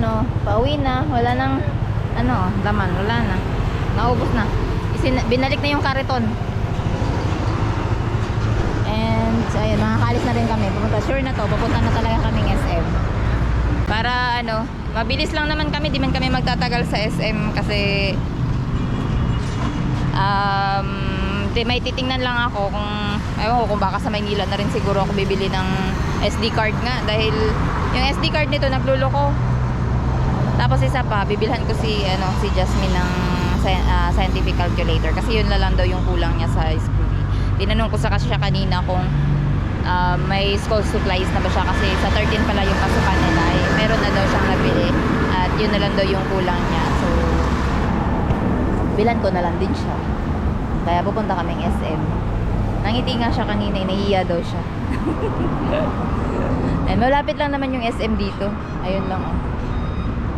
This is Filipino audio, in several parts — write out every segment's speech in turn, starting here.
ano, pauwi na. Wala nang, ano, laman. Wala na. Naubos na. Binalik na yung kariton. And, ayun, nakakaalis na rin kami. Sure na to, pupunta na talaga kaming SM. Para, ano, mabilis lang naman kami. Di man kami magtatagal sa SM kasi, may titingnan lang ako kung, ewan ko, kung baka sa Maynila na rin siguro ako bibili ng SD card nga. Dahil, yung SD card nito, nagluloko. Tapos isa pa, bibilhan ko si Jasmine ng scientific calculator kasi yun lang daw yung kulang niya sa school. Tinanong ko sa siya kanina kung may school supplies na ba siya kasi sa 13 pala yung pasukan nila. Meron na daw siyang nabili at yun na lang daw yung kulang niya. So, bilan ko na lang din siya. Kaya pupunta kaming SM. Nangiti nga siya kanina, nahihiya daw siya. And malapit lang naman yung SM dito. Ayun lang oh.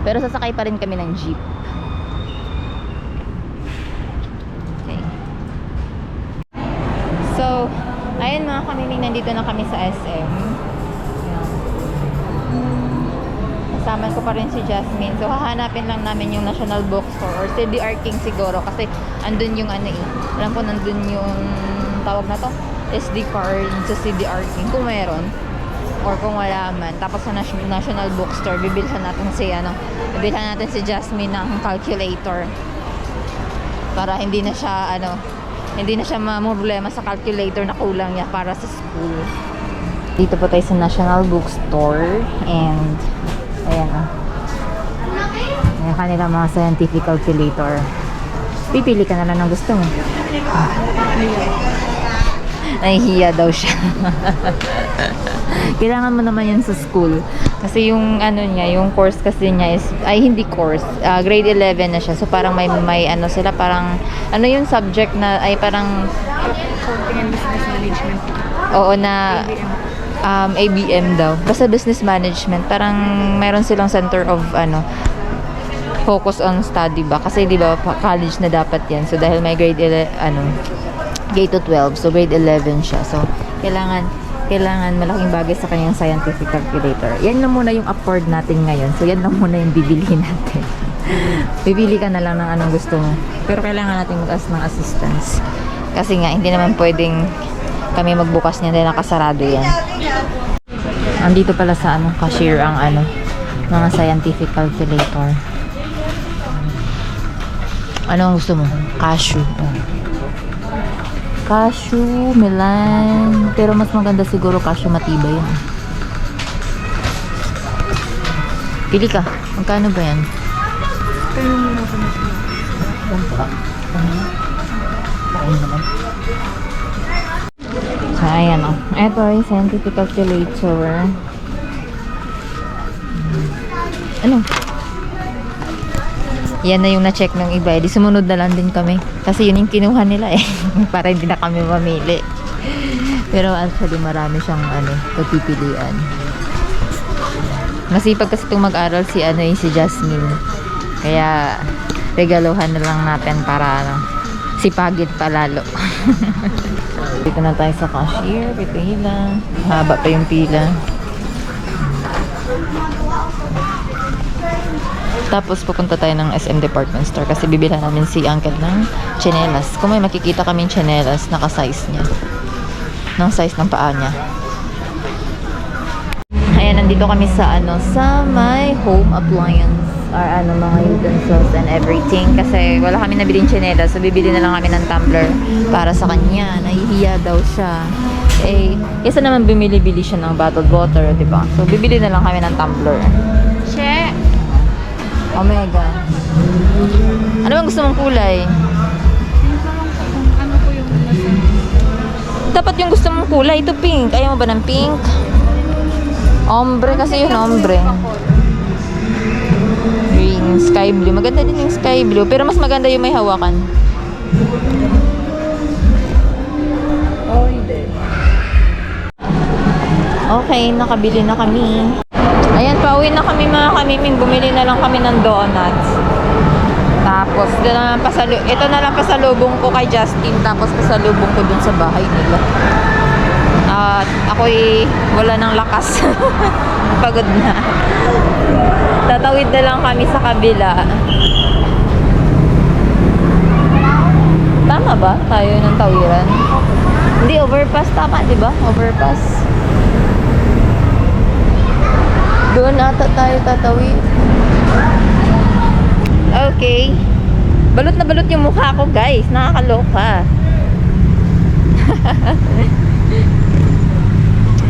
Pero sasakay pa rin kami ng jeep. Okay. So, ayun mga kamiming, nandito na kami sa SM. Kasama ko pa rin si Jasmine. So, hahanapin lang namin yung National Bookstore or CDR King siguro. Kasi, andun yung ano eh. Alam ko, nandun yung tawag na to, SD card sa CDR King. Kung meron. Or kung wala man. Tapos sa National Bookstore, bibilhan natin si Jasmine ng calculator. Para hindi na siya, hindi na siya problema sa calculator na kulang niya para sa school. Dito po tayo sa National Bookstore. And, ayan o. Ayan kanila mga scientific calculator. Pipili ka na lang ng gusto mo. Nahihiya daw siya. Kailangan mo naman yan sa school. Kasi yung yung course kasi niya is, hindi course. Grade 11 na siya. So parang may sila, parang, yung subject na, ay parang, Accounting and Business Management. oo na, ABM daw. Basta business management. Parang mayroon silang center of, focus on study ba? Kasi di ba college na dapat yan. So dahil may grade 8 to 12. So grade 11 siya. So kailangan malaking bagay sa kanyang scientific calculator. Yan lang muna yung afford natin ngayon. So yan lang muna yung bibilihin natin. Bibili ka na lang ng anong gusto mo. Pero kailangan natin mag-ask ng assistance. Kasi nga hindi naman pwedeng kami magbukas niyan dahil nakasarado yan. Andito pala sa cashier ang mga scientific calculator. Ano ang gusto mo? Cashew. Cashew, Milan. Pero mas maganda siguro cashew, matibay yan. Pili ka. Magkano ba yan? Pero muna ko na siya. So, ayan o. Ito ay scientific calculator. Ano? Yan na yung na-check ng iba. Di sumunod na lang din kami. Kasi yun yung kinuha nila eh. Para hindi na kami mamili. Pero actually marami siyang pagpipilian. Masipag kasi itong mag-aral si Jasmine. Kaya regaluhan na lang natin para sipagin pa lalo. Dito na tayo sa cashier. Pipila. Haba pa yung pila. Tapos pupunta tayo ng SM Department Store kasi bibilhan namin si Uncle ng tsinelas. Kung may makikita kaming tsinelas, naka-size niya. Ng size ng paa niya. Ayan, nandito kami sa sa my home appliance or mga utensils and everything kasi wala kami nabiling tsinelas. So bibili na lang kami ng tumbler para sa kanya. Nahihiya daw siya. Kesa naman bumili-bili siya ng bottled water, diba? So bibili na lang kami ng tumbler. Che! Omega. Ano bang gusto mong kulay? Ano po yung Dapat yung gusto mong kulay. Ito pink. Ayaw mo ba ng pink? Ombre kasi yun, ombre. Green, sky blue. Maganda din yung sky blue. Pero mas maganda yung may hawakan. Oh, hindi. Okay, nakabili na kami. Ayan, pauwi na kami mga kamiming. Bumili na lang kami ng donuts. Tapos, ito na lang pasalubong ko kay Justin. Tapos, pasalubong ko dun sa bahay nila. At ako'y wala ng lakas. Pagod na. Tatawid na lang kami sa kabila. Tama ba tayo ng tawiran? Hindi, overpass. Tama, di ba? Overpass. Doon ata tayo tatawid. Okay. Balot na balot yung mukha ko, guys. Nakakaloka.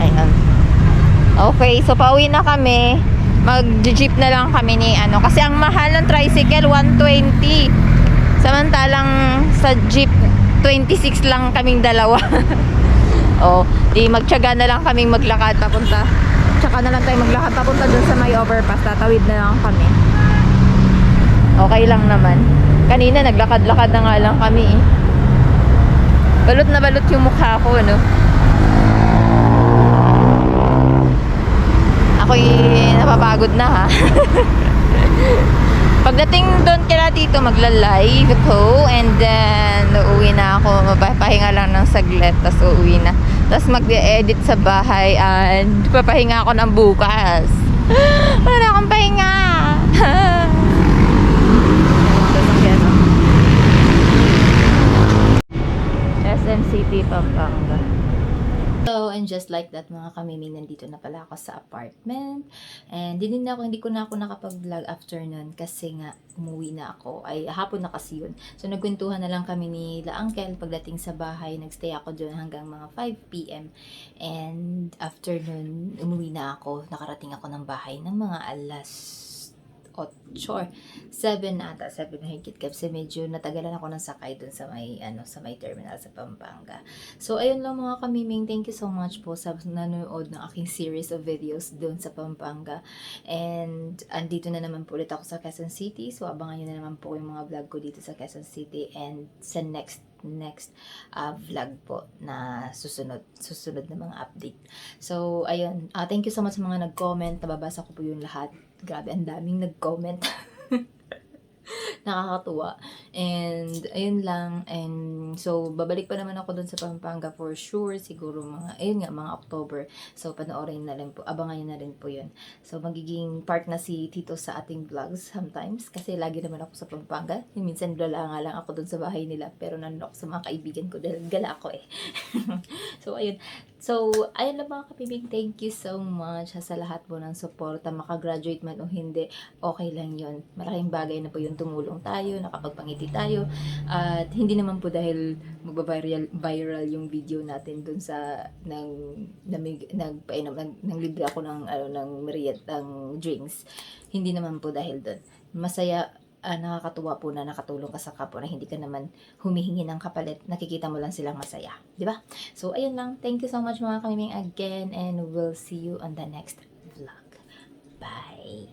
Ayan. Okay, so pauwi na kami. Mag-jeep na lang kami ni ano. Kasi ang mahal ng tricycle, 120. Samantalang sa jeep, 26 lang kaming dalawa. O, di magtiyaga na lang kaming maglakad papunta. Tsaka na lang tayo maglakad papunta dun sa may overpass. Tatawid na lang kami. Okay lang naman. Kanina naglakad-lakad na nga lang kami eh. Balot na balot yung mukha ko, no? Ako'y napapagod na, ha? Pagdating doon kila dito, magla-live ko and then uuwi na ako. Papahinga lang ng saglit, tapos uuwi na. Tapos mag-edit sa bahay and papahinga ako ng bukas. Wala na akong pahinga. SM City, Pampanga. So, and just like that mga kamiming, nandito na pala ako sa apartment. And hindi ko na ako nakapag-vlog after nun kasi nga umuwi na ako. Ay, hapon na kasi yun. So, nagkwentuhan na lang kami ni La Uncle pagdating sa bahay. Nagstay ako doon hanggang mga 5 p.m. And after nun, umuwi na ako. Nakarating ako ng bahay ng mga alas 8 or 7 ata, 7 na higit kasi medyo natagalan ako ng sakay dun sa may sa may terminal sa Pampanga. So ayun lang mga kamiming, thank you so much po sa nanonood ng aking series of videos dun sa Pampanga. And andito na naman po ulit ako sa Quezon City. So abangan niyo na naman po yung mga vlog ko dito sa Quezon City and sa next vlog po na susunod na mga update. So ayun, thank you so much sa mga nag-comment. Nababasa ko po yung lahat. Grabe, ang daming nag-comment. Nakakatuwa. And, ayun lang. And, so, babalik pa naman ako dun sa Pampanga for sure. Siguro mga October. So, panoorin na rin po. Abangan nyo na rin po yun. So, magiging part na si Tito sa ating vlogs sometimes. Kasi lagi naman ako sa Pampanga. Minsan, lala nga lang ako dun sa bahay nila. Pero nandun ako sa mga kaibigan ko dahil gala ako eh. So, ayun. So, ayun lang mga kapibig. Thank you so much sa lahat po ng suporta. Makagraduate man o hindi, okay lang yun. Malaking bagay na po yung tumulong tayo, nakapagpangiti tayo. At hindi naman po dahil magba-viral yung video natin dun sa nang libre ako ng merienda, ng drinks. Hindi naman po dahil dun. Masaya, nakakatuwa po na nakatulong ka sa kapwa na hindi ka naman humihingi ng kapalit. Nakikita mo lang silang masaya. Di ba? So, ayun lang. Thank you so much mga kamiming again and we'll see you on the next vlog. Bye!